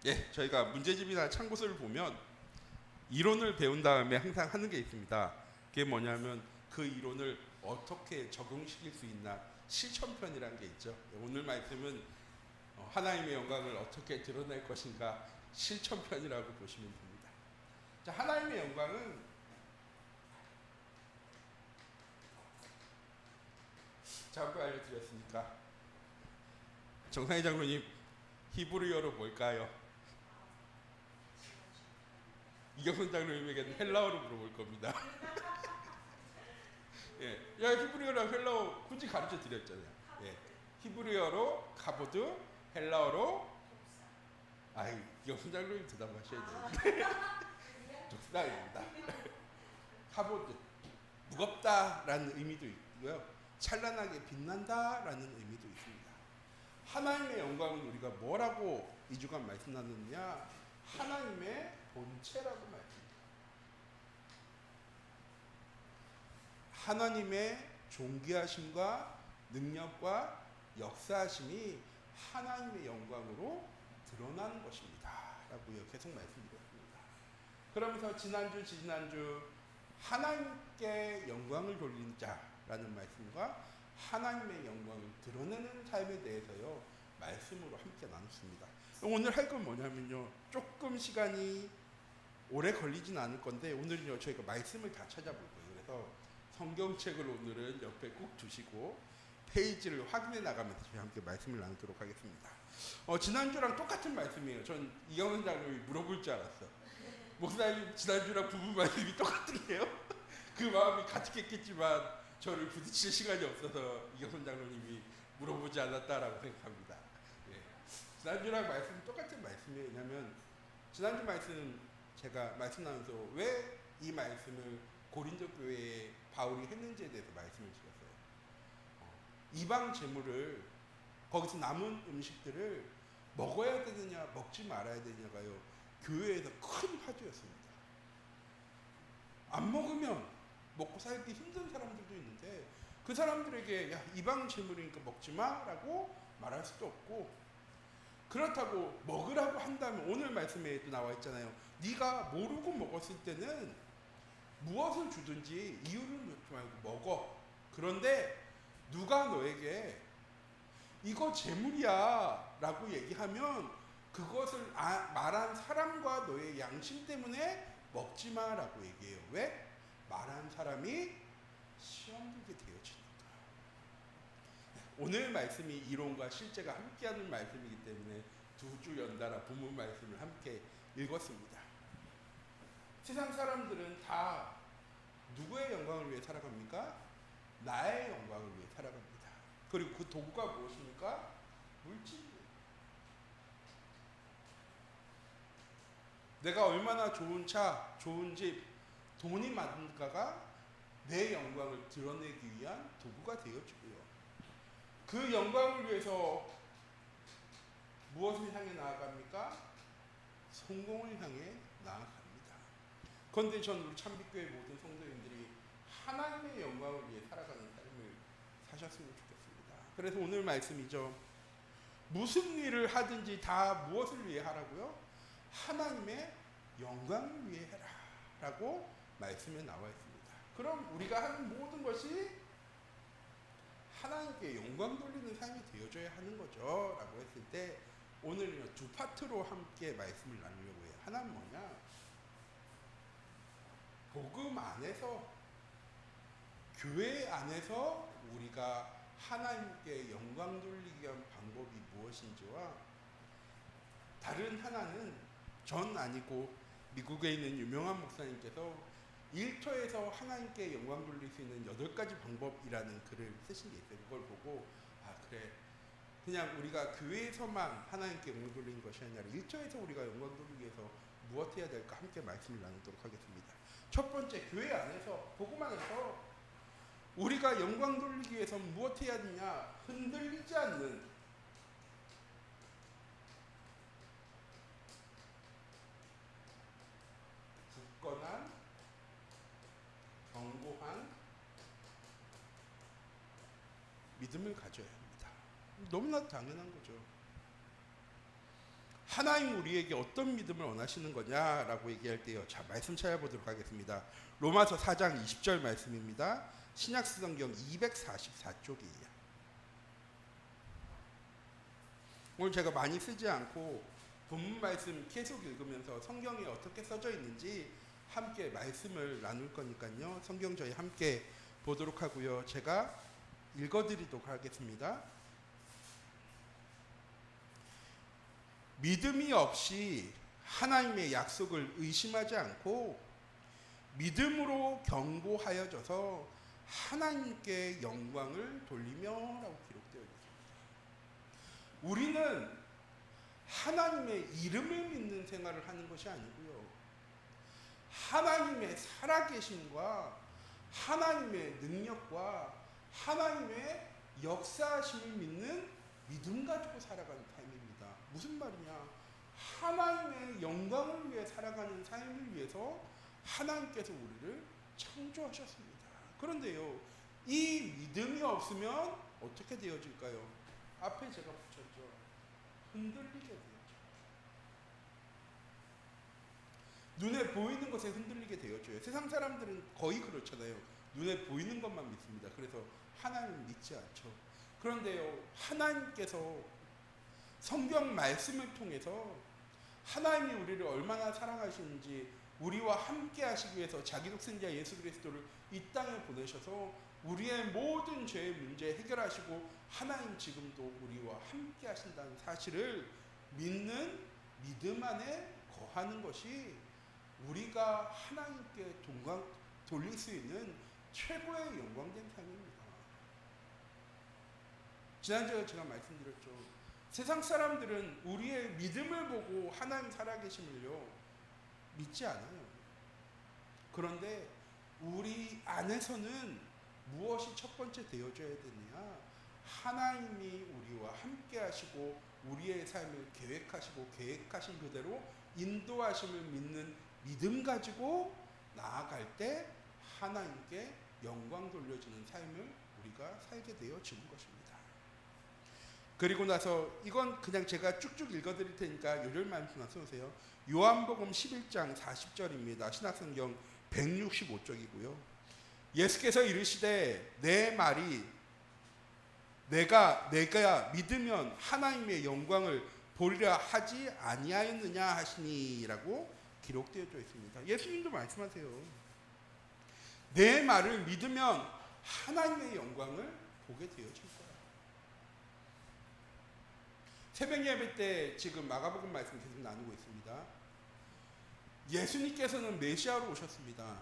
예, 저희가 문제집이나 참고서를 보면 이론을 배운 다음에 항상 하는 게 있습니다. 그게 뭐냐면 그 이론을 어떻게 적용시킬 수 있나 실천편이라는 게 있죠. 오늘 말씀은 하나님의 영광을 어떻게 드러낼 것인가 실천편이라고 보시면 됩니다. 자, 하나님의 영광은 자꾸 알려드렸으니까 정상희 장로님 히브리어로 뭘까요? 이경선 장로님에게는 헬라어로 물어볼 겁니다. 예, 야 히브리어랑 헬라어 굳이 가르쳐 드렸잖아요. 예, 히브리어로 카보드, 헬라어로 이경선 장로님 대답하셔야 돼요. 독사입니다. 카보드 무겁다라는 의미도 있고요. 찬란하게 빛난다라는 의미도 있습니다. 하나님의 영광은 우리가 뭐라고 2주간 말씀 나눴느냐? 하나님의 본체라고 말합니다. 하나님의 존귀하심과 능력과 역사하심이 하나님의 영광으로 드러나는 것입니다. 라고요. 계속 말씀드렸습니다. 그러면서 지난주 하나님께 영광을 돌리는 자라는 말씀과 하나님의 영광을 드러내는 삶에 대해서요. 말씀으로 함께 나눴습니다. 오늘 할 건 뭐냐면요. 조금 시간이 오래 걸리진 않을 건데 오늘은요. 저희가 말씀을 다 찾아볼 거예요. 그래서 성경책을 오늘은 옆에 꼭 두시고 페이지를 확인해 나가면서 저희 함께 말씀을 나누도록 하겠습니다. 지난주랑 똑같은 말씀이에요. 전 이경은 장로님이 물어볼 줄 알았어. 목사님 지난주랑 부분 말씀이 똑같은데요? 그 마음이 가득했겠지만 저를 부딪힐 시간이 없어서 이경선 장로님이 물어보지 않았다라고 생각합니다. 예. 지난주랑 말씀은 똑같은 말씀이에요. 왜냐하면 지난주 말씀은 제가 말씀 나누면서 왜 이 말씀을 고린도 교회에 바울이 했는지에 대해서 말씀을 드렸어요. 이방 제물을 거기서 남은 음식들을 먹어야 되느냐 먹지 말아야 되느냐가요. 교회에서 큰 화두였습니다. 안 먹으면 먹고 살기 힘든 사람들도 있는데 그 사람들에게 야 이방 제물이니까 먹지 마라고 말할 수도 없고 그렇다고 먹으라고 한다면 오늘 말씀에도 나와 있잖아요. 네가 모르고 먹었을 때는 무엇을 주든지 이유를 묻지 말고 먹어. 그런데 누가 너에게 이거 제물이야 라고 얘기하면 그것을 말한 사람과 너의 양심 때문에 먹지 마라고 얘기해요. 왜? 말한 사람이 시험 들게 되어지니까. 오늘 말씀이 이론과 실제가 함께하는 말씀이기 때문에 두 주 연달아 본문 말씀을 함께 읽었습니다. 세상 사람들은 다 누구의 영광을 위해 살아갑니까? 나의 영광을 위해 살아갑니다. 그리고 그 도구가 무엇입니까? 물질이에요. 내가 얼마나 좋은 차, 좋은 집, 돈이 많은가가 내 영광을 드러내기 위한 도구가 되어지고요. 그 영광을 위해서 무엇을 향해 나아갑니까? 성공을 향해 나아갑니다. 그런데 전 우리 참빛교회 모든 성도님들이 하나님의 영광을 위해 살아가는 삶을 사셨으면 좋겠습니다. 그래서 오늘 말씀이죠. 무슨 일을 하든지 다 무엇을 위해 하라고요? 하나님의 영광을 위해 해라 라고 말씀에 나와 있습니다. 그럼 우리가 하는 모든 것이 하나님께 영광 돌리는 삶이 되어져야 하는 거죠 라고 했을 때 오늘은 두 파트로 함께 말씀을 나누려고 해요. 하나는 뭐냐? 복음 안에서 교회 안에서 우리가 하나님께 영광 돌리기 위한 방법이 무엇인지와 다른 하나는 전 아니고 미국에 있는 유명한 목사님께서 일터에서 하나님께 영광 돌릴 수 있는 8가지 방법이라는 글을 쓰신 게 있어요. 그걸 보고 그래 그냥 우리가 교회에서만 하나님께 영광 돌리는 것이 아니라 일터에서 우리가 영광 돌리기 위해서 무엇 해야 될까 함께 말씀을 나누도록 하겠습니다. 첫 번째, 교회 안에서 복음 안에서 우리가 영광 돌리기 위해서 무엇 해야 되냐? 흔들리지 않는 굳건한 견고한 믿음을 가져야 합니다. 너무나 당연한 거죠. 하나님 우리에게 어떤 믿음을 원하시는 거냐라고 얘기할 때요. 자, 말씀 찾아보도록 하겠습니다. 로마서 4장 20절 말씀입니다. 신약성경 244쪽이에요. 오늘 제가 많이 쓰지 않고 본문 말씀 계속 읽으면서 성경에 어떻게 써져 있는지 함께 말씀을 나눌 거니까요. 성경 저희 함께 보도록 하고요. 제가 읽어드리도록 하겠습니다. 믿음이 없이 하나님의 약속을 의심하지 않고 믿음으로 경고하여져서 하나님께 영광을 돌리며라고 기록되어 있습니다. 우리는 하나님의 이름을 믿는 생활을 하는 것이 아니고요. 하나님의 살아계심과 하나님의 능력과 하나님의 역사하심을 믿는 믿음 가지고 살아가는 삶입니다. 무슨 말이냐? 하나님의 영광을 위해 살아가는 삶을 위해서 하나님께서 우리를 창조하셨습니다. 그런데요, 이 믿음이 없으면 어떻게 되어질까요? 앞에 제가 붙였죠. 흔들리게 되어져. 눈에 보이는 것에 흔들리게 되어져요. 세상 사람들은 거의 그렇잖아요. 눈에 보이는 것만 믿습니다. 그래서 하나님을 믿지 않죠. 그런데요, 하나님께서 성경 말씀을 통해서 하나님이 우리를 얼마나 사랑하시는지 우리와 함께 하시기 위해서 자기 독생자 예수 그리스도를 이 땅에 보내셔서 우리의 모든 죄의 문제 해결하시고 하나님 지금도 우리와 함께 하신다는 사실을 믿는 믿음 안에 거하는 것이 우리가 하나님께 돌릴 수 있는 최고의 영광된 삶입니다. 지난주에 제가 말씀드렸죠. 세상 사람들은 우리의 믿음을 보고 하나님 살아계심을요 믿지 않아요. 그런데 우리 안에서는 무엇이 첫 번째 되어져야 되느냐? 하나님이 우리와 함께 하시고 우리의 삶을 계획하시고 계획하신 그대로 인도하심을 믿는 믿음 가지고 나아갈 때 하나님께 영광 돌려주는 삶을 우리가 살게 되어지는 것입니다. 그리고 나서 이건 그냥 제가 쭉쭉 읽어드릴 테니까 요절 말씀만 써주세요. 요한복음 11장 40절입니다. 신약성경 165쪽이고요. 예수께서 이르시되 내 말이 내가 믿으면 하나님의 영광을 보리라 하지 아니하였느냐 하시니라고 기록되어져 있습니다. 예수님도 말씀하세요. 내 말을 믿으면 하나님의 영광을 보게 되어질 거야. 새벽 예배 때 지금 마가복음 말씀 계속 나누고 있습니다. 예수님께서는 메시아로 오셨습니다.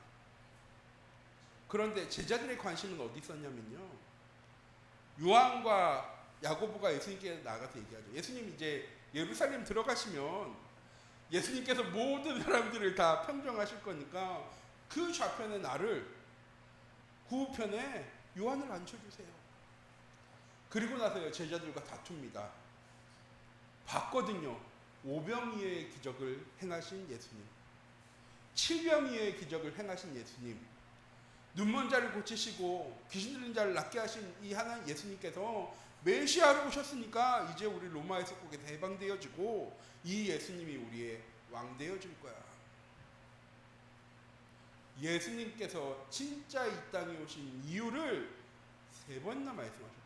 그런데 제자들의 관심은 어디 있었냐면요. 요한과 야고보가 예수님께 나가서 얘기하죠. 예수님 이제 예루살렘 들어가시면 예수님께서 모든 사람들을 다 평정하실 거니까 그 좌편에 나를 후편에 요한을 앉혀주세요. 그리고 나서요 제자들과 다툽니다. 봤거든요. 오병이어의 기적을 행하신 예수님, 칠병이어의 기적을 행하신 예수님, 눈먼 자를 고치시고 귀신 들린 자를 낫게 하신 이 하나님 예수님께서 메시아로 오셨으니까 이제 우리 로마의 속국에서 해방되어지고 이 예수님이 우리의 왕 되어질 거야. 예수님께서 진짜 이 땅에 오신 이유를 3번이나 말씀하셨거든요.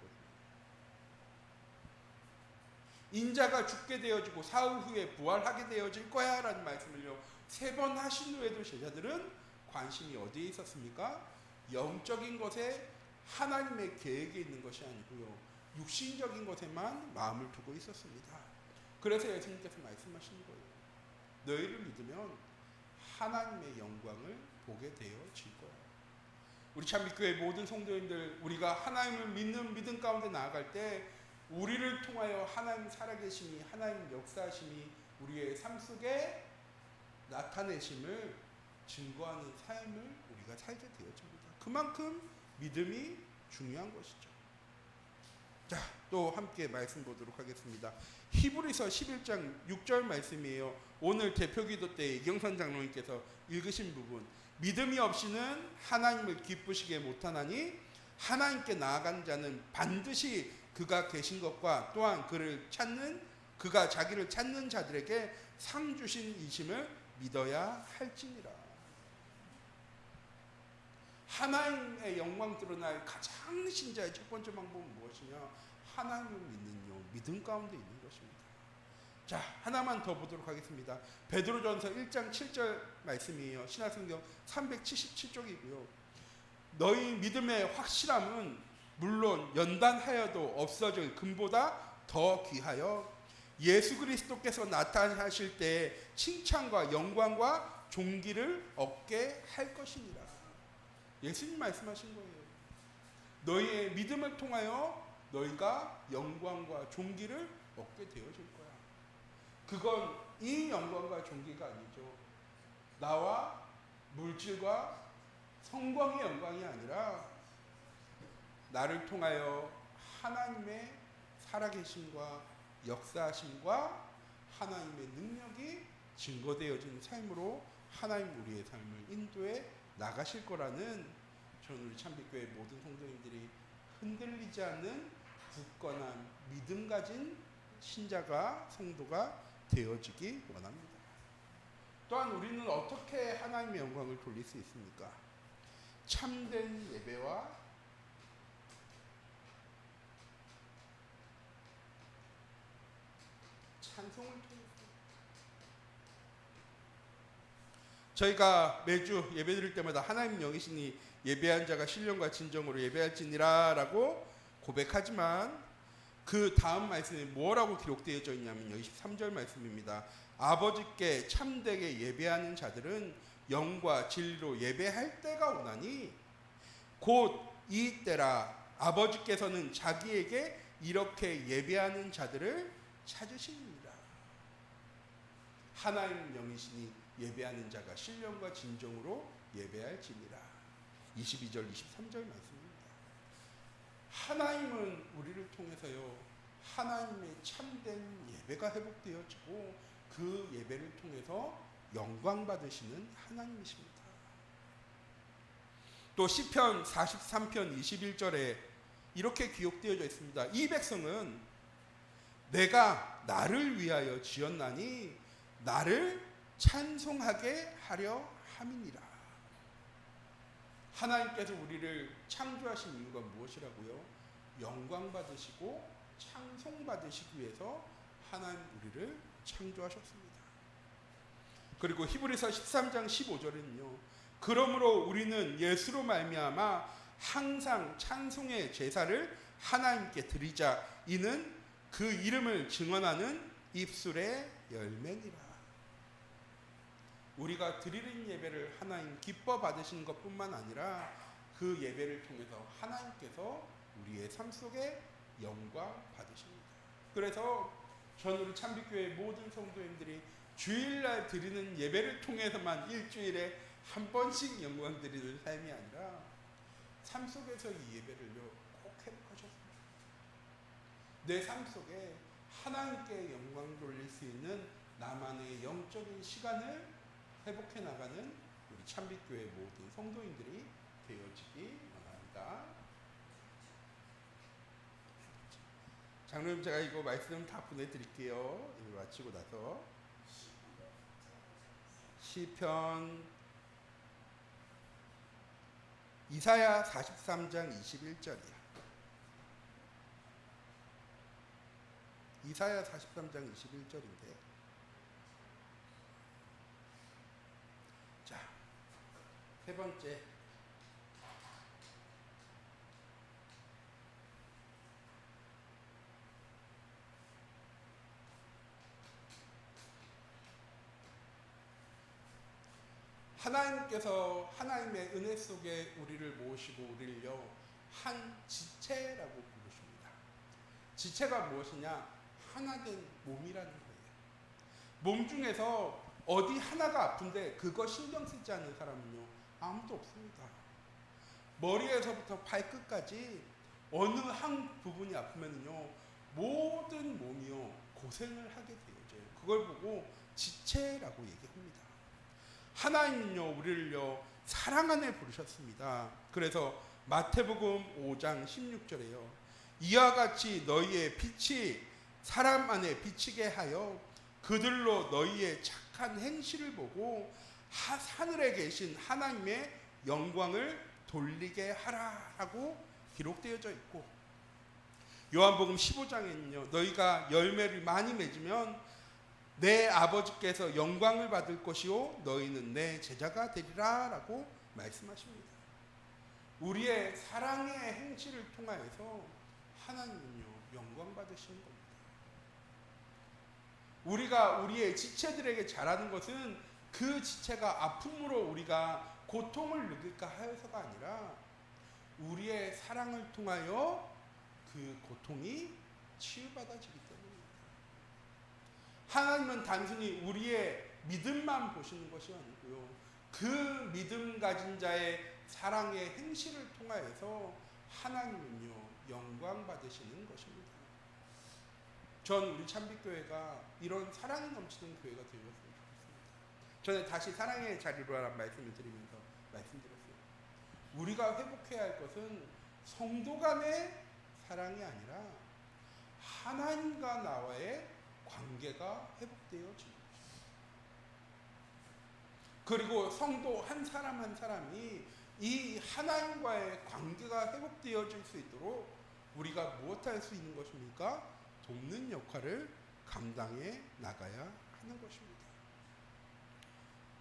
인자가 죽게 되어지고 사흘 후에 부활하게 되어질 거야 라는 말씀을요 3번 하신 후에도 제자들은 관심이 어디에 있었습니까? 영적인 것에 하나님의 계획에 있는 것이 아니고요 육신적인 것에만 마음을 두고 있었습니다. 그래서 예수님께서 말씀하시는 거예요. 너희를 믿으면 하나님의 영광을 보게 되어질 거야. 우리 참빛교회 모든 성도님들, 우리가 하나님을 믿는 믿음 가운데 나아갈 때 우리를 통하여 하나님 살아계심이, 하나님 역사하심이 우리의 삶 속에 나타내심을 증거하는 삶을 우리가 살게 되어집니다. 그만큼 믿음이 중요한 것이죠. 자, 또 함께 말씀 보도록 하겠습니다. 히브리서 11장 6절 말씀이에요. 오늘 대표기도 때 이경선 장로님께서 읽으신 부분. 믿음이 없이는 하나님을 기쁘시게 못하나니 하나님께 나아간 자는 반드시 그가 계신 것과 또한 그를 찾는 그가 자기를 찾는 자들에게 상 주신 이심을 믿어야 할지니라. 하나님의 영광 드러날 가장 신자의 첫 번째 방법은 무엇이냐? 하나님을 믿는 믿음 가운데 있는 것입니다. 자, 하나만 더 보도록 하겠습니다. 베드로전서 1장 7절 말씀이에요. 신약성경 377쪽이고요. 너희 믿음의 확실함은 물론 연단하여도 없어질 금보다 더 귀하여 예수 그리스도께서 나타나실 때 칭찬과 영광과 존귀를 얻게 할 것이니라. 예수님 말씀하신 거예요. 너희의 믿음을 통하여 너희가 영광과 존귀를 얻게 되어질 거야. 그건 이 영광과 존귀가 아니죠. 나와 물질과 성광의 영광이 아니라 나를 통하여 하나님의 살아계심과 역사하심과 하나님의 능력이 증거되어진 삶으로 하나님 우리의 삶을 인도해 나가실 거라는 저는 우리 참빛교회 모든 성도님들이 흔들리지 않는 굳건한 믿음 가진 신자가 성도가 되어지기 원합니다. 또한 우리는 어떻게 하나님의 영광을 돌릴 수 있습니까? 참된 예배와 찬송을 통해서 저희가 매주 예배 드릴 때마다 하나님 영이시니 예배한 자가 신령과 진정으로 예배할지니라 라고 고백하지만 그 다음 말씀에 뭐라고 기록되어져 있냐면요, 23절 말씀입니다. 아버지께 참되게 예배하는 자들은 영과 진리로 예배할 때가 오나니 곧 이 때라. 아버지께서는 자기에게 이렇게 예배하는 자들을 찾으십니다. 하나님 영이시니 예배하는 자가 신령과 진정으로 예배할지니라. 22절 23절 말씀입니다. 하나님은 우리를 통해서요, 하나님의 참된 예배가 회복되어지고 그 예배를 통해서 영광 받으시는 하나님이십니다. 또 시편 43편 21절에 이렇게 기록되어져 있습니다. 이 백성은 내가 나를 위하여 지었나니 나를 찬송하게 하려 함이니라. 하나님께서 우리를 창조하신 이유가 무엇이라고요? 영광 받으시고 찬송 받으시기 위해서 하나님 우리를 창조하셨습니다. 그리고 히브리서 13장 15절에는요. 그러므로 우리는 예수로 말미암아 항상 찬송의 제사를 하나님께 드리자. 이는 그 이름을 증언하는 입술의 열매니라. 우리가 드리는 예배를 하나님 기뻐 받으시는 것뿐만 아니라 그 예배를 통해서 하나님께서 우리의 삶 속에 영광 받으십니다. 그래서 전 우리 참빛교회 모든 성도님들이 주일날 드리는 예배를 통해서만 일주일에 한 번씩 영광 드리는 삶이 아니라 삶 속에서 이 예배를요 꼭 회복하셨습니다. 내 삶 속에 하나님께 영광 돌릴 수 있는 나만의 영적인 시간을 회복해 나가는 우리 참빛교회 모든 성도인들이 되어지기 원합니다. 장로님, 제가 이거 말씀 다 보내드릴게요. 이거 마치고 나서 시편 이사야 43장 21절이야. 이사야 43장 21절인데, 자, 세 번째, 하나님께서 하나님의 은혜 속에 우리를 모으시고 우리를요 한 지체라고 부르십니다. 지체가 무엇이냐? 하나된 몸이라는 거예요. 몸 중에서 어디 하나가 아픈데 그거 신경 쓰지 않는 사람은요 아무도 없습니다. 머리에서부터 발끝까지 어느 한 부분이 아프면요 모든 몸이요 고생을 하게 되어져요. 그걸 보고 지체라고 얘기합니다. 하나님은요 우리를요 사랑 안에 부르셨습니다. 그래서 마태복음 5장 16절에요 이와 같이 너희의 빛이 사람 안에 비치게 하여 그들로 너희의 착한 행실을 보고 하늘에 계신 하나님의 영광을 돌리게 하라라고 기록되어져 있고, 요한복음 15장에는요 너희가 열매를 많이 맺으면 내 아버지께서 영광을 받을 것이요 너희는 내 제자가 되리라 라고 말씀하십니다. 우리의 사랑의 행실을 통하여서 하나님은요 영광 받으시는 겁니다. 우리가 우리의 지체들에게 잘하는 것은 그 지체가 아픔으로 우리가 고통을 느낄까 하여서가 아니라 우리의 사랑을 통하여 그 고통이 치유받아지기 때문입니다. 하나님은 단순히 우리의 믿음만 보시는 것이 아니고요, 그 믿음 가진 자의 사랑의 행실을 통하여서 하나님은요 영광 받으시는 것입니다. 전 우리 참빛교회가 이런 사랑이 넘치는 교회가 되었으면 좋겠습니다. 저는 다시 사랑의 자리로라는 말씀을 드리면서 말씀드렸어요. 우리가 회복해야 할 것은 성도 간의 사랑이 아니라 하나님과 나와의 관계가 회복되어지는 것입니다. 그리고 성도 한 사람 한 사람이 이 하나님과의 관계가 회복되어질 수 있도록 우리가 무엇할 수 있는 것입니까? 돕는 역할을 감당해 나가야 하는 것입니다.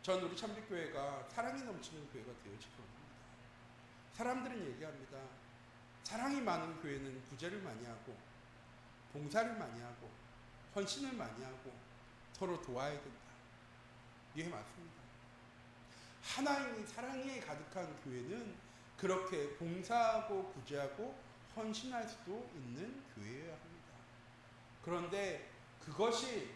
전 우리 참빛교회가 사랑이 넘치는 교회가 되어지기 원합니다. 사람들은 얘기합니다. 사랑이 많은 교회는 구제를 많이 하고 봉사를 많이 하고 헌신을 많이 하고 서로 도와야 된다. 이게 맞습니다. 하나님이 사랑에 가득한 교회는 그렇게 봉사하고 구제하고 헌신할 수도 있는 교회여야 합니다. 그런데 그것이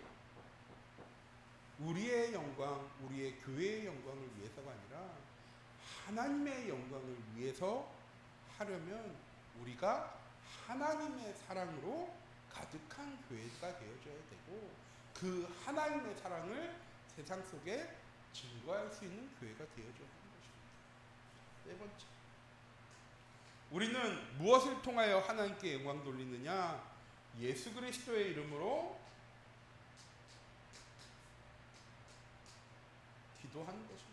우리의 영광, 우리의 교회의 영광을 위해서가 아니라 하나님의 영광을 위해서 하려면 우리가 하나님의 사랑으로 가득한 교회가 되어줘야 되고, 그 하나님의 사랑을 세상 속에 증거할 수 있는 교회가 되어줘야 하는 것입니다. 네 번째, 우리는 무엇을 통하여 하나님께 영광 돌리느냐? 예수 그리스도의 이름으로 기도하는 것입니다.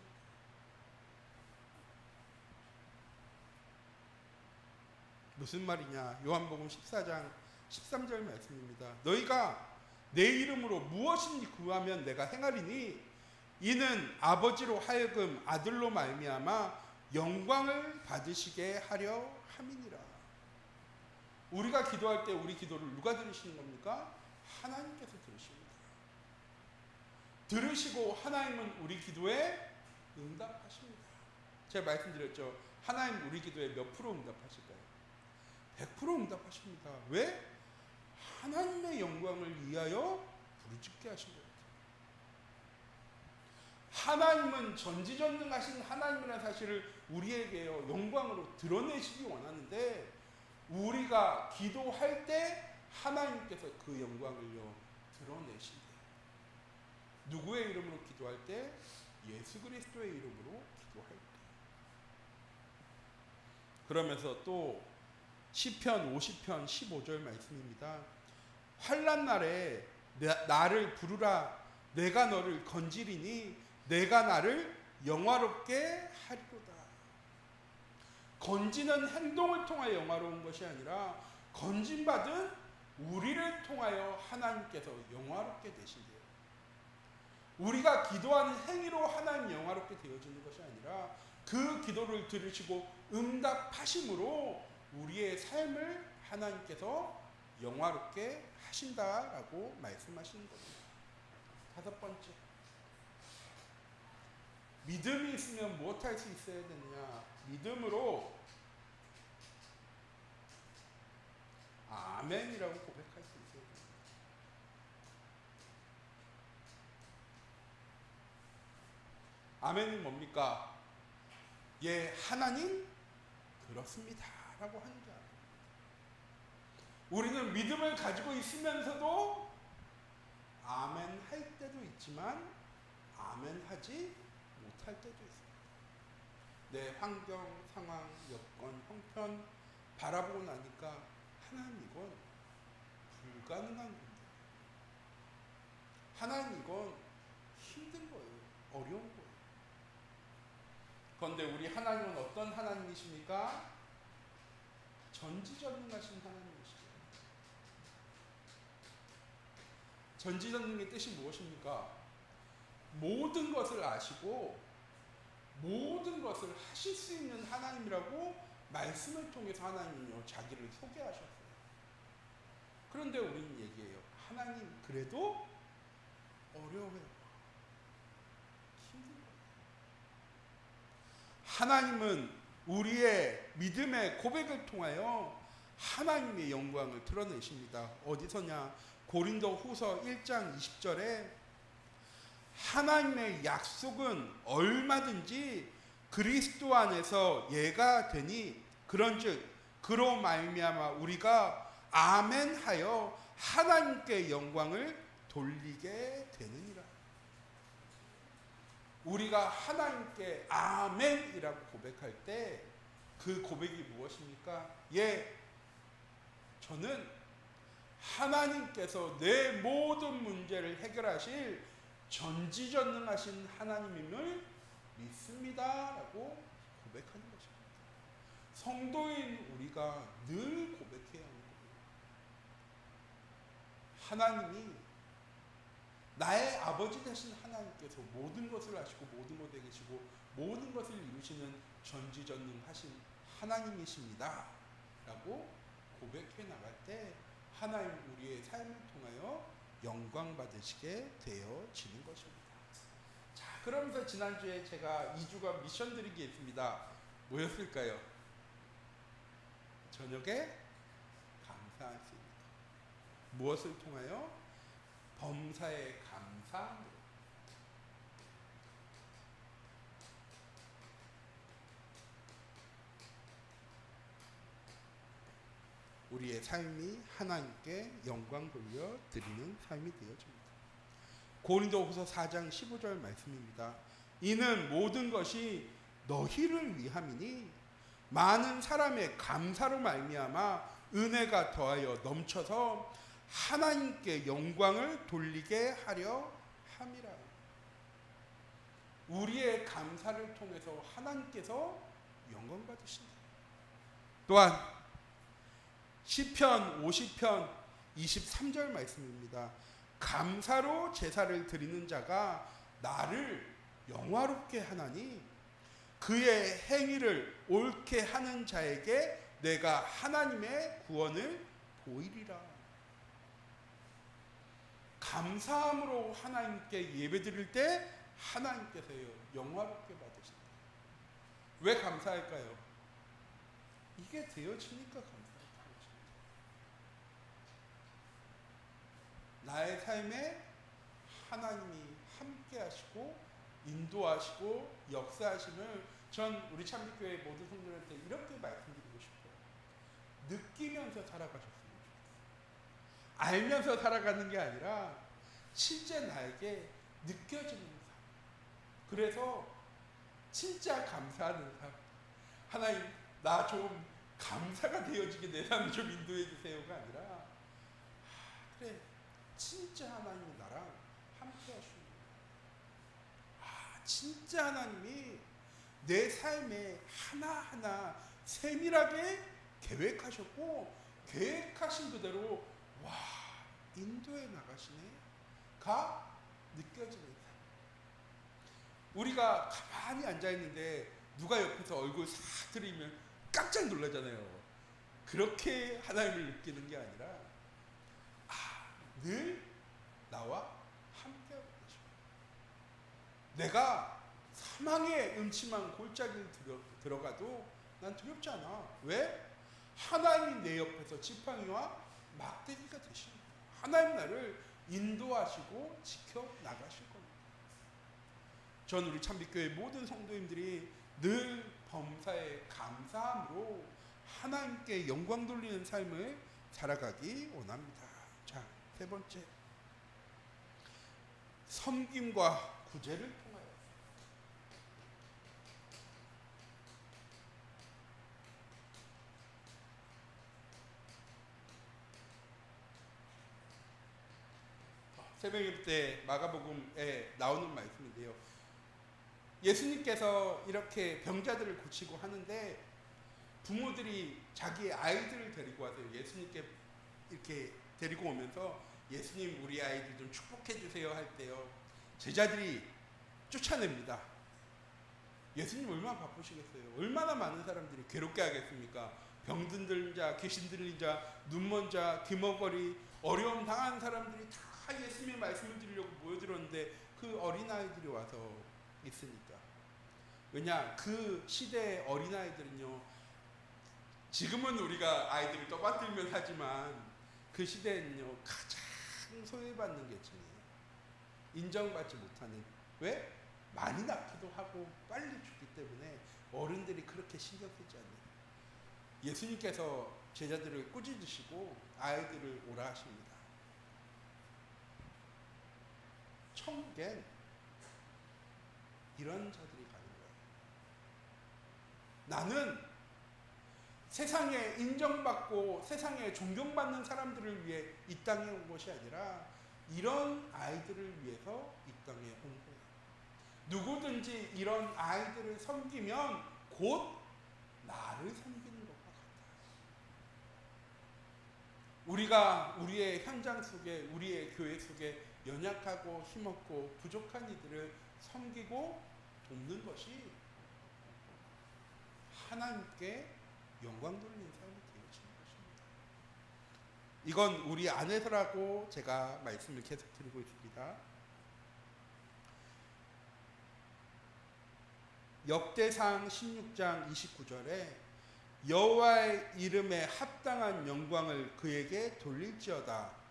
무슨 말이냐? 요한복음 14장 13절 말씀입니다. 너희가 내 이름으로 무엇인지 구하면 내가 행하리니 이는 아버지로 하여금 아들로 말미암아 영광을 받으시게 하려 함이니라. 우리가 기도할 때 우리 기도를 누가 들으시는 겁니까? 하나님께서 들으십니다. 들으시고 하나님은 우리 기도에 응답하십니다. 제가 말씀드렸죠. 하나님 우리 기도에 몇 프로 응답하실까요? 100% 응답하십니다. 왜? 하나님의 영광을 위하여 부르짖게 하신 거예요. 하나님은 전지전능하신 하나님이라는 사실을 우리에게요 영광으로 드러내시기 원하는데, 우리가 기도할 때 하나님께서 그 영광을요 드러내신대요. 누구의 이름으로 기도할 때? 예수 그리스도의 이름으로 기도할 때. 그러면서 또 시편 50편 15절 말씀입니다. 환난 날에 나를 부르라. 내가 너를 건지리니 내가 나를 영화롭게 하리로다. 건지는 행동을 통하여 영화로운 것이 아니라 건진받은 우리를 통하여 하나님께서 영화롭게 되신대요. 우리가 기도하는 행위로 하나님 영화롭게 되어지는 것이 아니라 그 기도를 들으시고 응답하심으로 우리의 삶을 하나님께서 영화롭게 하신다라고 말씀하시는 겁니다. 다섯 번째, 믿음이 있으면 무엇할 수 있어야 되느냐? 믿음으로 아멘이라고 고백할 수 있어야 됩니다. 아멘은 뭡니까? 예, 하나님 그렇습니다 라고 하는 게 아닙니다. 우리는 믿음을 가지고 있으면서도 아멘 할 때도 있지만 아멘 하지 못할 때도 있습니다. 내 환경, 상황, 여건, 형편 바라보고 나니까 하나님 이건 불가능한 겁니다. 하나님 이건 힘든 거예요. 어려운 거예요. 그런데 우리 하나님은 어떤 하나님이십니까? 전지전능하신 하나님이시죠. 전지전능의 뜻이 무엇입니까? 모든 것을 아시고 모든 것을 하실 수 있는 하나님이라고 말씀을 통해서 하나님은요 자기를 소개하셨어요. 그런데 우리는 얘기해요. 하나님 그래도 어려워요. 힘든 거예요. 하나님은 우리의 믿음의 고백을 통하여 하나님의 영광을 드러내십니다. 어디서냐? 고린도 후서 1장 20절에 하나님의 약속은 얼마든지 그리스도 안에서 예가 되니 그런즉 그로 말미암아 우리가 아멘하여 하나님께 영광을 돌리게 되느니라. 우리가 하나님께 아멘이라고 고백할 때 그 고백이 무엇입니까? 예, 저는 하나님께서 내 모든 문제를 해결하실 전지전능하신 하나님임을 믿습니다 라고 고백하는 것입니다. 성도인 우리가 늘 고백해야 하는 거예요. 하나님이 나의 아버지 되신 하나님께서 모든 것을 아시고 모든 것에 계시고 모든 것을 이루시는 전지전능하신 하나님이십니다 라고 고백해 나갈 때 하나님 우리의 삶을 통하여 영광 받으시게 되어지는 것입니다. 자, 그러면서 지난주에 제가 2주간 미션 드리기 했습니다. 뭐였을까요? 저녁에 감사하십니다. 무엇을 통하여? 범사에 감사함으로. 우리의 삶이 하나님께 영광 돌려 드리는 삶이 되어집니다. 고린도후서 4장 15절 말씀입니다. 이는 모든 것이 너희를 위함이니 많은 사람의 감사로 말미암아 은혜가 더하여 넘쳐서 하나님께 영광을 돌리게 하려 함이라. 우리의 감사를 통해서 하나님께서 영광 받으신다. 또한 시편 50편 23절 말씀입니다. 감사로 제사를 드리는 자가 나를 영화롭게 하나니 그의 행위를 옳게 하는 자에게 내가 하나님의 구원을 보이리라. 감사함으로 하나님께 예배드릴 때 하나님께서요 영화롭게 받으신다. 왜 감사할까요? 이게 되어지니까 감사해요. 나의 삶에 하나님이 함께 하시고 인도하시고 역사하심을 전 우리 참빛교회 모든 성도들한테 이렇게 말씀드리고 싶어요. 느끼면서 살아가셨으면 좋겠어요. 알면서 살아가는 게 아니라 실제 나에게 느껴지는 삶. 그래서 진짜 감사하는 삶. 하나님 나 좀 감사가 되어지게 내 삶을 좀 인도해 주세요가 아니라 그래 진짜 하나님이 나랑 함께 하시는 거예요. 진짜 하나님이 내 삶에 하나하나 세밀하게 계획하셨고 계획하신 그대로 인도해 나가시네가 느껴지는 삶. 우리가 가만히 앉아있는데 누가 옆에서 얼굴 싹 들이면 깜짝 놀라잖아요. 그렇게 하나님을 느끼는 게 아니라 늘 나와 함께하고 계십니다. 내가 사망의 음침한 골짜기를 들어가도 난 두렵지 않아. 왜? 하나님이 내 옆에서 지팡이와 막대기가 되시는 거예요. 하나님 나를 인도하시고 지켜나가실 겁니다. 전 우리 참빛교회 모든 성도님들이 늘 범사에 감사함으로 하나님께 영광 돌리는 삶을 살아가기 원합니다. 자, 세 번째, 섬김과 구제를 통하여. 새벽 때 마가복음에 나오는 말씀인데요. 예수님께서 이렇게 병자들을 고치고 하는데 부모들이 자기의 아이들을 데리고 와서 예수님께 이렇게 데리고 오면서 예수님 우리 아이들 좀 축복해 주세요 할 때요. 제자들이 쫓아냅니다. 예수님 얼마나 바쁘시겠어요. 얼마나 많은 사람들이 괴롭게 하겠습니까. 병든 들린 자, 귀신 들린 자, 눈먼 자, 귀머거리, 어려움 당한 사람들이 다 예수님의 말씀을 드리려고 모여들었는데 그 어린아이들이 와서 있으니까. 왜냐, 그 시대의 어린아이들은요, 지금은 우리가 아이들을 떠받들면 하지만 그 시대에는요, 가장 소외받는 계층이에요. 인정받지 못하는. 왜? 많이 낳기도 하고 빨리 죽기 때문에 어른들이 그렇게 신경 쓰지 않아요. 예수님께서 제자들을 꾸짖으시고 아이들을 오라 하십니다. 천국엔 이런 자들이 가는 거예요. 나는 세상에 인정받고 세상에 존경받는 사람들을 위해 이 땅에 온 것이 아니라 이런 아이들을 위해서 이 땅에 온 거예요. 누구든지 이런 아이들을 섬기면 곧 나를 섬기는 것과 같다. 우리가 우리의 현장 속에, 우리의 교회 속에 연약하고 힘없고 부족한 이들을 섬기고 돕는 것이 하나님께 영광 돌리는 삶이 되어지는 것입니다. 이건 우리 안에서라고 제가 말씀을 계속 드리고 있습니다. 역대상 16장 29절에 여호와의 이름에 합당한 영광을 그에게 돌릴지어다.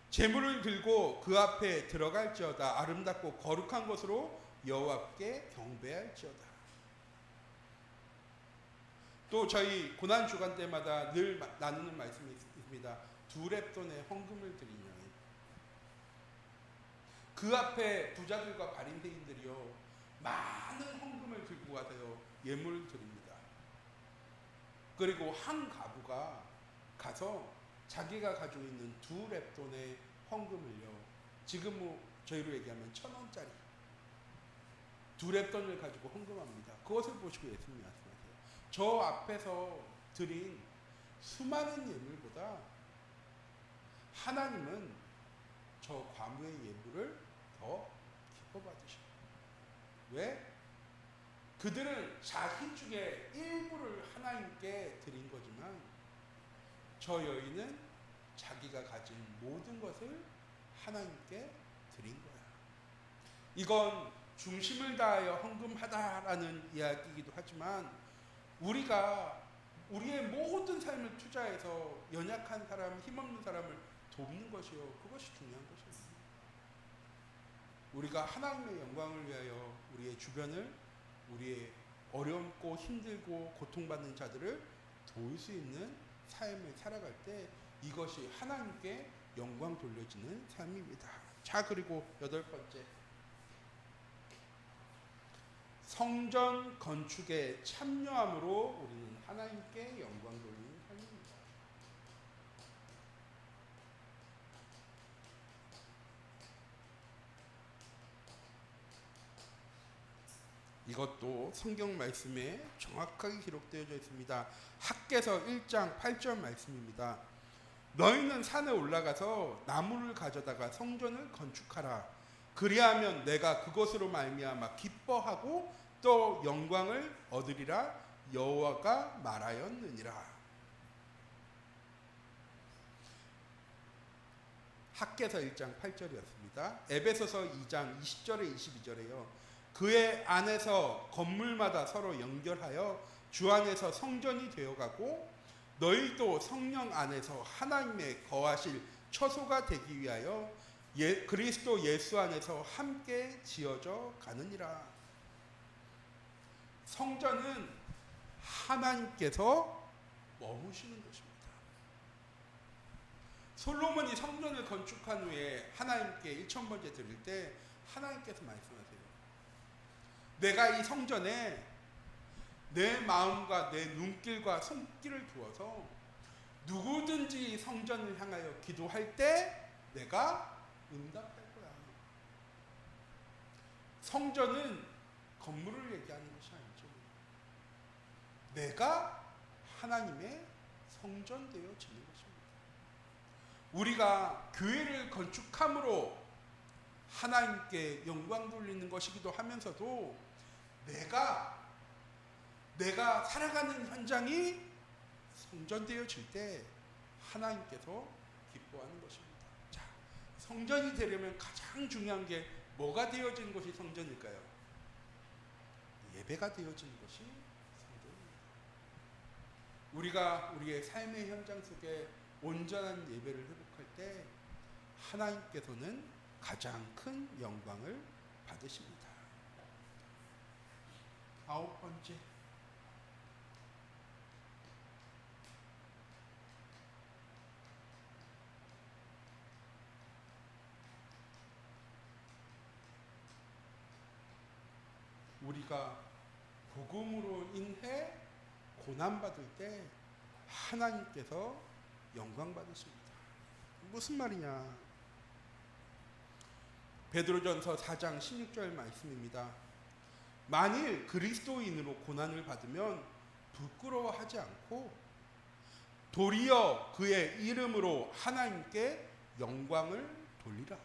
제물을 들고 그 앞에 들어갈지어다. 아름답고 거룩한 것으로 여호와께 경배할지어다. 또 저희 고난주간 때마다 늘 나누는 말씀이 있습니다. 두 렙돈의 헌금을 드리냐. 그 앞에 부자들과 바리새인들이요, 많은 헌금을 들고 가서요, 예물을 드립니다. 그리고 한 가부가 가서 자기가 가지고 있는 두 렙돈의 헌금을요, 지금 뭐 저희로 얘기하면 1,000원짜리 두 렙돈을 가지고 헌금합니다. 그것을 보시고 예수님이 말씀하세요. 저 앞에서 드린 수많은 예물보다 하나님은 저 과무의 예물을 더 기뻐 받으십니다. 왜? 그들은 자기 중에 일부를 하나님께 드린 거지만 저 여인은 자기가 가진 모든 것을 하나님께 드린 거야. 이건 중심을 다하여 헌금하다라는 이야기이기도 하지만 우리가 우리의 모든 삶을 투자해서 연약한 사람, 힘없는 사람을 돕는 것이요, 그것이 중요한 것입니다. 우리가 하나님의 영광을 위하여 우리의 주변을, 우리의 어렵고 힘들고 고통받는 자들을 도울 수 있는 삶을 살아갈 때 이것이 하나님께 영광 돌려지는 삶입니다. 자, 그리고 8번째, 성전 건축에 참여함으로 우리는 하나님께 영광 돌리는 삶입니다. 이것도 성경 말씀에 정확하게 기록되어져 있습니다. 학개서 1장 8절 말씀입니다. 너희는 산에 올라가서 나무를 가져다가 성전을 건축하라. 그리하면 내가 그것으로 말미암아 기뻐하고 또 영광을 얻으리라. 여호와가 말하였느니라. 학개서 1장 8절이었습니다. 에베소서 2장 20절에 22절에요. 그의 안에서 건물마다 서로 연결하여 주 안에서 성전이 되어가고 너희도 성령 안에서 하나님의 거하실 처소가 되기 위하여 그리스도 예수 안에서 함께 지어져 가느니라. 성전은 하나님께서 머무시는 것입니다. 솔로몬이 성전을 건축한 후에 하나님께 1,000번째 드릴 때 하나님께서 말씀하세요. 내가 이 성전에 내 마음과 내 눈길과 손길을 두어서 누구든지 성전을 향하여 기도할 때 내가 응답할 거야. 성전은 건물을 얘기하는 것이 아니죠. 내가 하나님의 성전 되어지는 것입니다. 우리가 교회를 건축함으로 하나님께 영광 돌리는 것이기도 하면서도 내가 살아가는 현장이 성전되어질 때 하나님께서 기뻐하는 것입니다. 자, 성전이 되려면 가장 중요한 게 뭐가 되어지는 것이 성전일까요? 예배가 되어지는 것이 성전입니다. 우리가 우리의 삶의 현장 속에 온전한 예배를 회복할 때 하나님께서는 가장 큰 영광을 받으십니다. 9번째, 우리가 복음으로 인해 고난받을 때 하나님께서 영광 받으십니다. 무슨 말이냐? 베드로전서 4장 16절 말씀입니다. 만일 그리스도인으로 고난을 받으면 부끄러워하지 않고 도리어 그의 이름으로 하나님께 영광을 돌리라.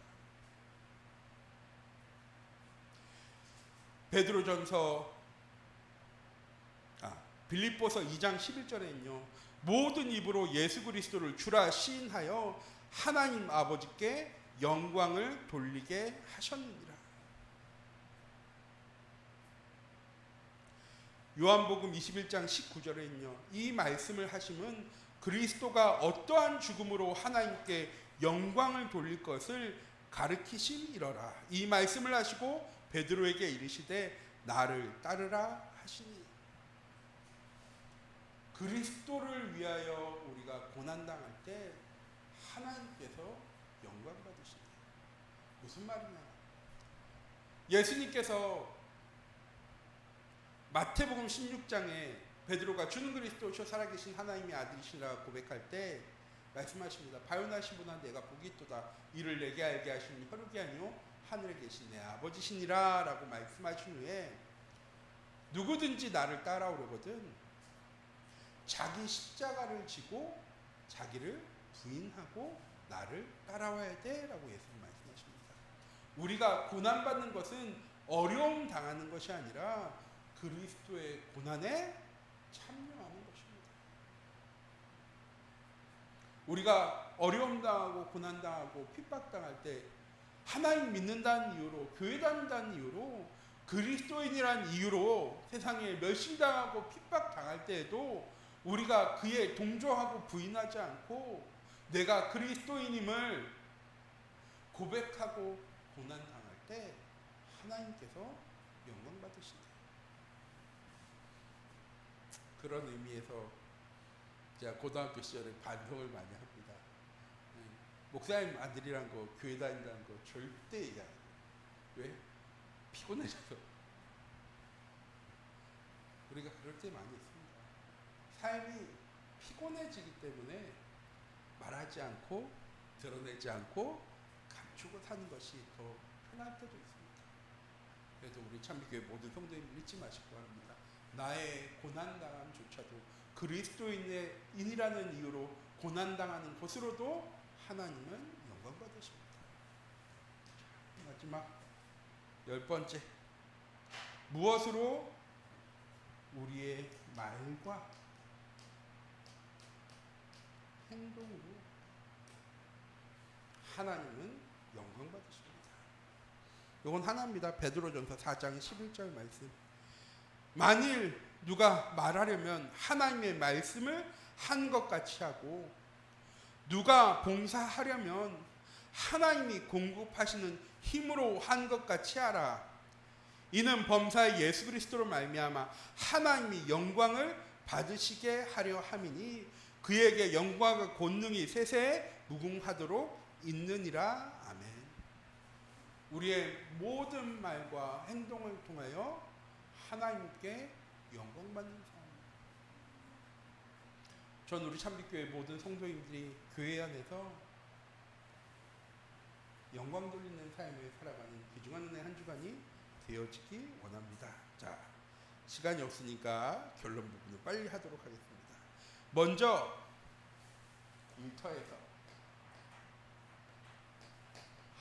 빌립보서 2장 11절에는요. 모든 입으로 예수 그리스도를 주라 시인하여 하나님 아버지께 영광을 돌리게 하셨느니라. 요한복음 21장 19절에는요. 이 말씀을 하심은 그리스도가 어떠한 죽음으로 하나님께 영광을 돌릴 것을 가르치심이러라. 이 말씀을 하시고 베드로에게 이르시되 나를 따르라 하시니. 그리스도를 위하여 우리가 고난당할 때 하나님께서 영광 받으시니. 무슨 말이냐? 예수님께서 마태복음 16장에 베드로가 주는 그리스도시요 살아계신 하나님의 아들이시라 고백할 때 말씀하십니다. 바요나신 분아 내가 복이 있도다. 이를 내게 알게 하시니 혈육이 아니요 하늘에 계신 내 아버지시니라 라고 말씀하신 후에 누구든지 나를 따라오려거든 자기 십자가를 지고 자기를 부인하고 나를 따라와야 돼 라고 예수님 말씀하십니다. 우리가 고난받는 것은 어려움 당하는 것이 아니라 그리스도의 고난에 참여하는 것입니다. 우리가 어려움 당하고 고난 당하고 핍박 당할 때 하나님 믿는다는 이유로 교회 다닌다는 이유로 그리스도인이라는 이유로 세상에 멸시당하고 핍박 당할 때에도 우리가 그에 동조하고 부인하지 않고 내가 그리스도인임을 고백하고 고난 당할 때 하나님께서 영광 받으신다. 그런 의미에서 제가 고등학교 시절에 반성을 많이 합니다. 목사님 아들이란 거, 교회 다닌다는 거 절대 얘기 안 해요. 왜? 피곤해져서. 우리가 그럴 때 많이 있습니다. 삶이 피곤해지기 때문에 말하지 않고 드러내지 않고 감추고 사는 것이 더 편할 때도 있습니다. 그래서 우리 참비교회 모든 성도님 잊지 마시기 바랍니다. 나의 고난당함조차도 그리스도인이라는 이유로 고난당하는 것으로도 하나님은 영광 받으십니다. 마지막 10번째, 무엇으로? 우리의 말과 행동으로 하나님은 영광 받으십니다. 이건 하나입니다. 베드로전서 4장 11절 말씀. 만일 누가 말하려면 하나님의 말씀을 한 것 같이 하고 누가 봉사하려면 하나님이 공급하시는 힘으로 한 것 같이 하라. 이는 범사의 예수 그리스도로 말미암아 하나님이 영광을 받으시게 하려 함이니 그에게 영광과 권능이 세세에 무궁하도록 있느니라. 아멘. 우리의 모든 말과 행동을 통하여 하나님께 영광 받는 삶. 전 우리 참빛교회 모든 성도님들이 교회 안에서 영광 돌리는 삶을 살아가는 귀중한 은혜 한 주간이 되어지기 원합니다. 자, 시간이 없으니까 결론 부분을 빨리 하도록 하겠습니다. 먼저 일터에서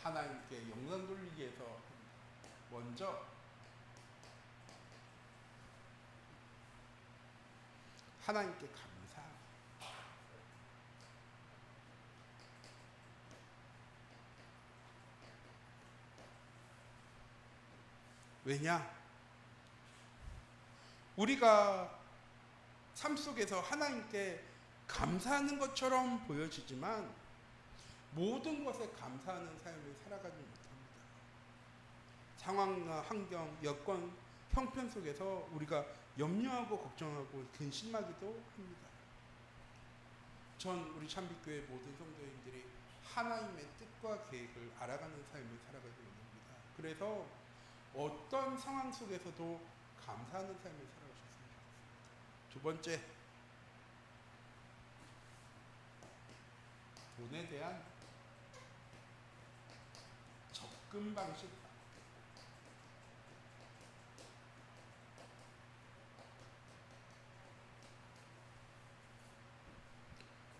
하나님께 영광 돌리기 위해서 먼저 하나님께 감사. 왜냐? 우리가 삶 속에서 하나님께 감사하는 것처럼 보여지지만 모든 것에 감사하는 삶을 살아가지 못합니다. 상황과 환경, 여건, 형편 속에서 우리가 염려하고 걱정하고 근심하기도 합니다. 전 우리 참빛교회 모든 성도님들이 하나님의 뜻과 계획을 알아가는 삶을 살아가기 원합니다. 그래서 어떤 상황 속에서도 감사하는 삶을 살아가셨으면 좋겠습니다. 두 번째, 돈에 대한 접근 방식.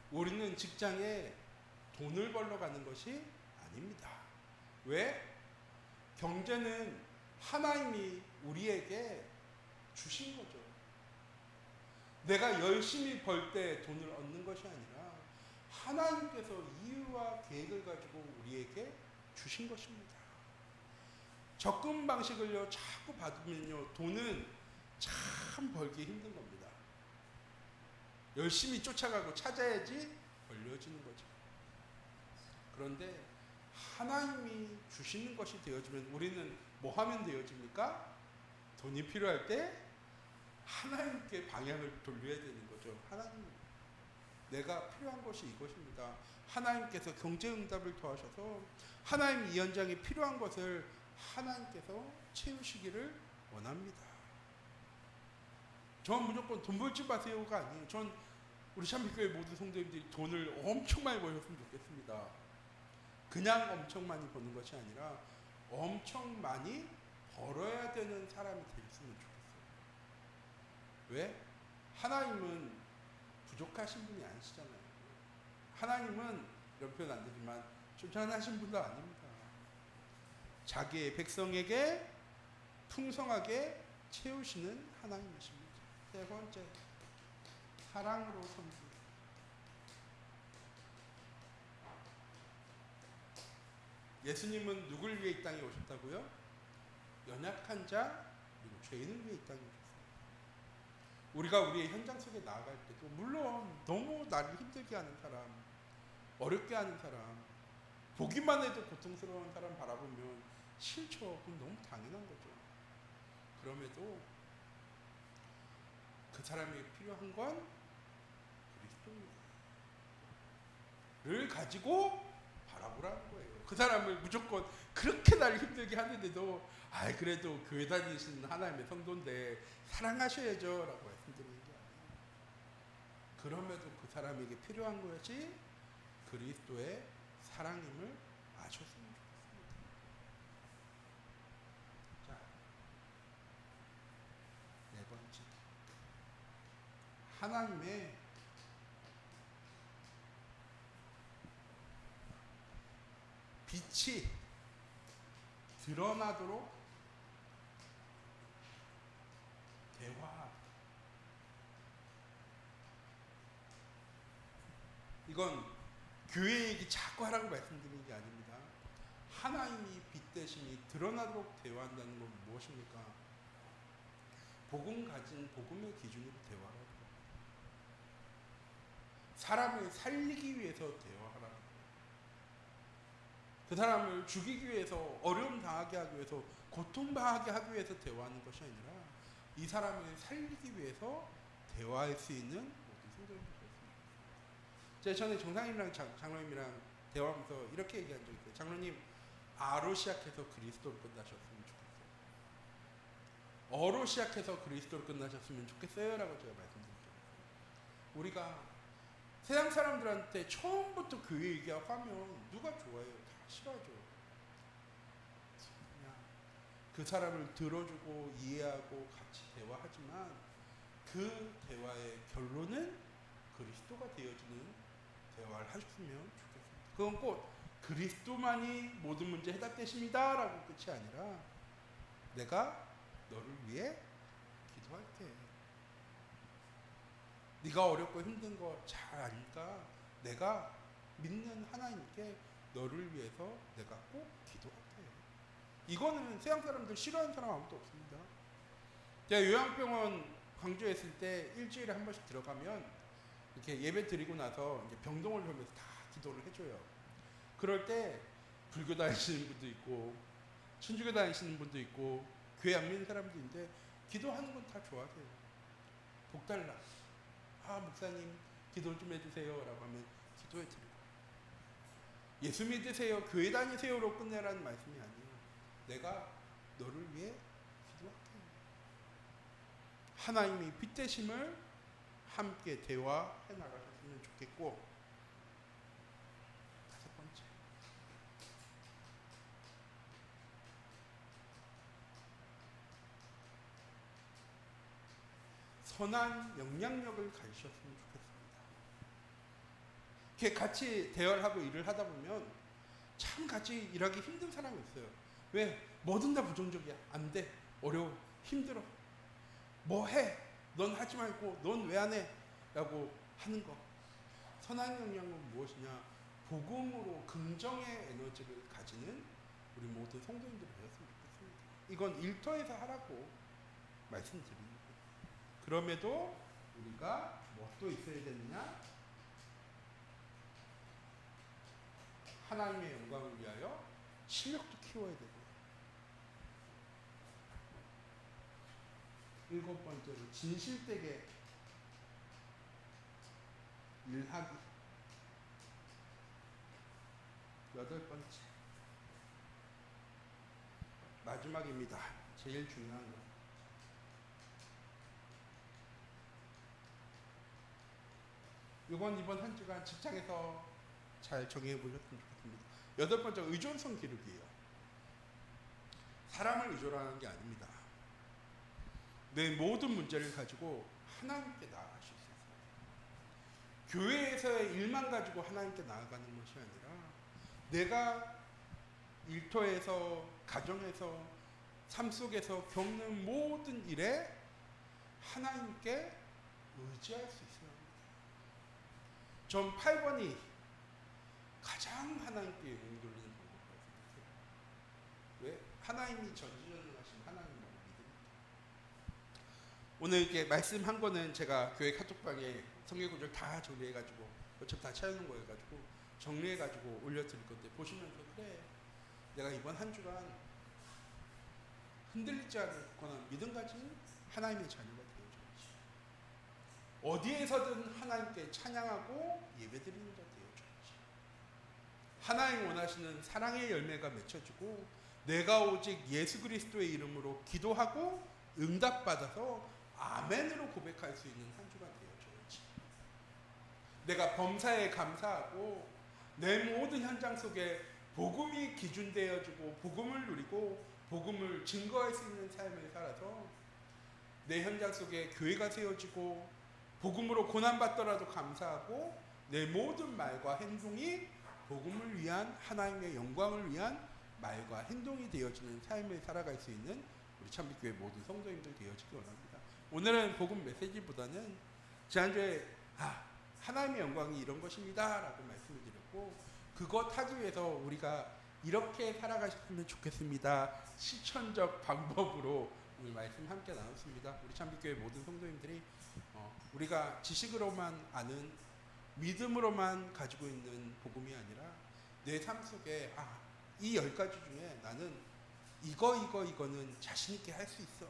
우리는 직장에 돈을 벌러 가는 것이 아닙니다. 왜? 경제는 하나님이 우리에게 주신 거죠. 내가 열심히 벌 때 돈을 얻는 것이 아니라 하나님께서 이유와 계획을 가지고 우리에게 주신 것입니다. 접근 방식을요 자꾸 받으면요 돈은 참 벌기 힘든 겁니다. 열심히 쫓아가고 찾아야지 벌려지는 거죠. 그런데 하나님이 주시는 것이 되어지면 우리는 뭐 하면 되어집니까? 돈이 필요할 때 하나님께 방향을 돌려야 되는 거죠. 하나님, 내가 필요한 것이 이것입니다. 하나님께서 경제응답을 도와셔서 하나님 이 현장에 필요한 것을 하나님께서 채우시기를 원합니다. 전 무조건 돈 벌지 마세요가 아니에요. 전 우리 참빛교회 모든 성도님들이 돈을 엄청 많이 버셨으면 좋겠습니다. 그냥 엄청 많이 버는 것이 아니라 엄청 많이 벌어야 되는 사람이 됐으면 좋겠어요. 왜? 하나님은 부족하신 분이 아니시잖아요. 하나님은 이런 표현 안 되지만 쫓아나신 분도 아닙니다. 자기의 백성에게 풍성하게 채우시는 하나님이십니다. 세 번째, 사랑으로 섬기기. 예수님은 누굴 위해 이 땅에 오셨다고요? 연약한 자, 그리고 죄인을 위해 이 땅에 오셨어요. 우리가 우리의 현장 속에 나아갈 때도 물론 너무 나를 힘들게 하는 사람, 어렵게 하는 사람, 보기만 해도 고통스러운 사람 바라보면 싫죠. 그럼 너무 당연한 거죠. 그럼에도 그 사람에게 필요한 건 그리스도를 가지고 바라보라는 거예요. 그 사람을 무조건 그렇게 나를 힘들게 하는데도 그래도 교회 다니시는 하나님의 성도인데 사랑하셔야죠 라고 말씀드리는 게 아니에요. 그럼에도 그 사람에게 필요한 것이 그리스도의 사랑임을 아셨으면 좋겠습니다. 자, 네 번째, 하나님의 빛이 드러나도록 대화. 이건 교회 얘기 자꾸 하라고 말씀드리는 게 아닙니다. 하나님이 빛 대신이 드러나도록 대화한다는 건 무엇입니까? 복음 가진 복음의 기준으로 대화하라고. 사람을 살리기 위해서 대화하라고. 그 사람을 죽이기 위해서, 어려움 당하게 하기 위해서, 고통당하게 하기 위해서 대화하는 것이 아니라 이 사람을 살리기 위해서 대화할 수 있는 모든 성도님들 있습니다. 제가 전에 정상님이랑 장로님이랑 대화하면서 이렇게 얘기한 적이 있어요. 장로님, 아로 시작해서 그리스도로 끝나셨으면 좋겠어요. 어로 시작해서 그리스도로 끝나셨으면 좋겠어요 라고 제가 말씀드렸죠. 우리가 세상 사람들한테 처음부터 교회 얘기하고 하면 누가 좋아해요? 다 싫어하죠. 그 사람을 들어주고 이해하고 같이 대화하지만 그 대화의 결론은 그리스도가 되어지는 대화를 하셨으면 좋겠습니다. 그건 꼭 그리스도만이 모든 문제 해답되십니다 라고 끝이 아니라 내가 너를 위해 기도할게. 네가 어렵고 힘든 거 잘 아니까 내가 믿는 하나님께 너를 위해서 내가 꼭 기도할게. 이거는 세상 사람들 싫어하는 사람 아무도 없습니다. 제가 요양병원 광주에 있을 때 일주일에 한 번씩 들어가면 이렇게 예배 드리고 나서 이제 병동을 돌면서 다 기도를 해줘요. 그럴 때 불교 다니시는 분도 있고 천주교 다니시는 분도 있고 교회 안 믿는 사람도 있는데 기도하는 건 다 좋아하세요. 복 달라. 아 목사님 기도 좀 해주세요 라고 하면 기도해드리고, 예수 믿으세요 교회 다니세요로 끝내라는 말씀이 아니에요. 내가 너를 위해 기도할게. 하나님이 빛되심을 함께 대화해 나가셨으면 좋겠고, 다섯 번째, 선한 영향력을 가지셨으면 좋겠습니다. 이렇게 같이 대화를 하고 일을 하다 보면 참 같이 일하기 힘든 사람이 있어요. 왜? 뭐든 다 부정적이야. 안 돼. 어려워. 힘들어. 뭐 해? 넌 하지 말고 넌 왜 안 해? 라고 하는 거. 선한 영향은 무엇이냐? 복음으로 긍정의 에너지를 가지는 우리 모든 성도님들이 되었으면 좋겠습니다. 이건 일터에서 하라고 말씀드립니다. 그럼에도 우리가 뭣도 있어야 되느냐? 하나님의 영광을 위하여 실력도 키워야 되고, 일곱 번째로 진실되게 일하기. 여덟 번째, 마지막입니다. 제일 중요한 거. 이번 한 주간 직장에서 잘 정해 보셨으면 좋겠습니다. 여덟 번째, 의존성 기록이에요. 사람을 의존하는 게 아닙니다. 내 모든 문제를 가지고 하나님께 나아갈 수 있어요. 교회에서의 일만 가지고 하나님께 나아가는 것이 아니라 내가 일터에서, 가정에서, 삶 속에서 겪는 모든 일에 하나님께 의지할 수 있어요. 전 8번이 가장 하나님께 영광 돌리는 방법이라고 생각해요. 왜? 하나님이 전지전능하신 하나님을 믿으니까. 오늘 이렇게 말씀한 거는 제가 교회 카톡방에 성경 구절 다 정리해가지고 어차피 다 찾아놓은 거여가지고 정리해가지고 올려드릴 건데, 보시면서 그래, 내가 이번 한 주간 흔들리지 않거나 믿음 가진 하나님의 자녀가 되어줘야지. 어디에서든 하나님께 찬양하고 예배드리는 자 되어줘야지. 하나님 원하시는 사랑의 열매가 맺혀지고 내가 오직 예수 그리스도의 이름으로 기도하고 응답받아서 아멘으로 고백할 수 있는 한 주간 되어줘야지. 내가 범사에 감사하고 내 모든 현장 속에 복음이 기준되어지고 복음을 누리고 복음을 증거할 수 있는 삶을 살아서 내 현장 속에 교회가 세워지고 복음으로 고난받더라도 감사하고 내 모든 말과 행동이 복음을 위한, 하나님의 영광을 위한 말과 행동이 되어지는 삶을 살아갈 수 있는 우리 참빛교회 모든 성도님들 되어지기 원합니다. 오늘은 복음 메시지보다는 지난주에 하나님의 영광이 이런 것입니다 라고 말씀을 드렸고, 그것 하기 위해서 우리가 이렇게 살아가셨으면 좋겠습니다 실천적 방법으로 오늘 말씀 함께 나눴습니다. 우리 참빛교회 모든 성도님들이 우리가 지식으로만 아는, 믿음으로만 가지고 있는 복음이 아니라 내 삶 속에 이 10가지 중에 나는 이거는 자신 있게 할 수 있어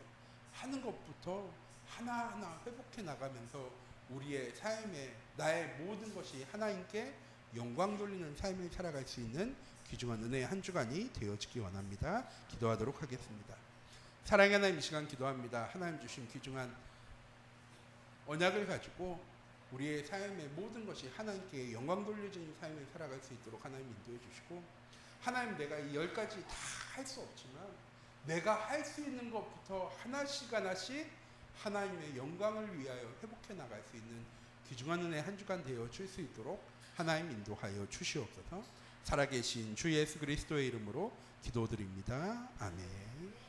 하는 것부터 하나하나 회복해 나가면서 우리의 삶에 나의 모든 것이 하나님께 영광 돌리는 삶을 살아갈 수 있는 귀중한 은혜의 한 주간이 되어지기 원합니다. 기도하도록 하겠습니다. 사랑의 하나님, 이 시간 기도합니다. 하나님 주신 귀중한 언약을 가지고 우리의 삶의 모든 것이 하나님께 영광 돌려지는 삶을 살아갈 수 있도록 하나님 인도해 주시고, 하나님 내가 이 10가지 다 할 수 없지만 내가 할 수 있는 것부터 하나씩 하나씩 하나님의 영광을 위하여 회복해 나갈 수 있는 귀중한 은혜 한 주간 되어 줄 수 있도록 하나님 인도하여 주시옵소서. 살아계신 주 예수 그리스도의 이름으로 기도드립니다. 아멘.